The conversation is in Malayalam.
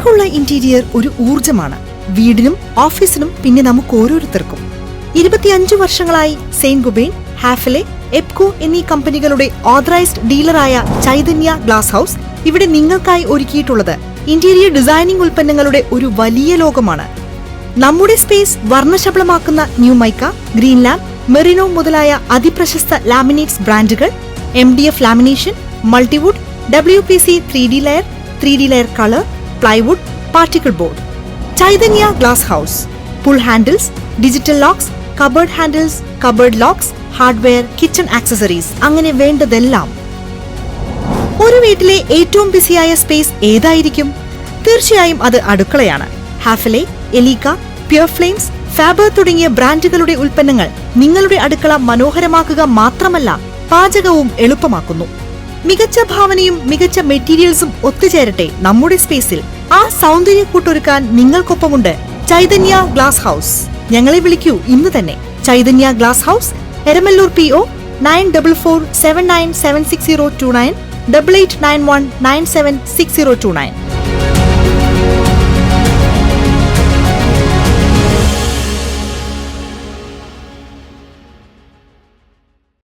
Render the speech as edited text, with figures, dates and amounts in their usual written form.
അഴകുള്ള ഇന്റീരിയർ ഒരു ഊർജമാണ് വീടിനും ഓഫീസിനും, പിന്നെ നമുക്ക് ഓരോരുത്തർക്കും. 25 വർഷങ്ങളായി സെയിന്റ് ഗുബൈൻ, ഹാഫലെ, എപ്കോ എന്നീ കമ്പനികളുടെ ഓതറൈസ്ഡ് ഡീലറായ ചൈതന്യ ഗ്ലാസ് ഹൌസ് ഇവിടെ നിങ്ങൾക്കായി ഒരുക്കിയിട്ടുള്ളത് ഇന്റീരിയർ ഡിസൈനിംഗ് ഉൽപ്പന്നങ്ങളുടെ ഒരു വലിയ ലോകമാണ്. നമ്മുടെ സ്പേസ് വർണ്ണശബളമാക്കുന്ന ന്യൂമൈക്ക, ഗ്രീൻ ലാമ്പ്, മെറിനോ മുതലായ അതിപ്രശസ്ത ലാമിനേറ്റ്സ് ബ്രാൻഡുകൾ, MDF lamination, multiwood, WPC 3D layer colour, plywood, particle board. Chaitanya glass house pull handles, digital locks, cupboard handles, cupboard locks, hardware, kitchen accessories, അങ്ങനെ വേണ്ടതെല്ലാം. ഒരു വീട്ടിലെ ഏറ്റവും ബിസിയായ സ്പേസ് ഏതായിരിക്കും? തീർച്ചയായും അത് അടുക്കളയാണ്. ഹാഫലെ, എലീക്ക, പ്യൂർ ഫ്ലെയിംസ്, ഫാബർ തുടങ്ങിയ ബ്രാൻഡുകളുടെ ഉൽപ്പന്നങ്ങൾ നിങ്ങളുടെ അടുക്കള മനോഹരമാക്കുക മാത്രമല്ല, പാചകവും എളുപ്പമാക്കുന്നു. മികച്ച ഭാവനയും മികച്ച മെറ്റീരിയൽസും ഒത്തുചേരട്ടെ നമ്മുടെ സ്പേസിൽ. ആ സൗന്ദര്യക്കൂട്ടൊരുക്കാൻ നിങ്ങൾക്കൊപ്പമുണ്ട് ചൈതന്യ ഗ്ലാസ് ഹൌസ്. ഞങ്ങളെ വിളിക്കൂ ഇന്ന് തന്നെ. Chaitanya glass house, Eramalloor PO 9447976029, 8891976029.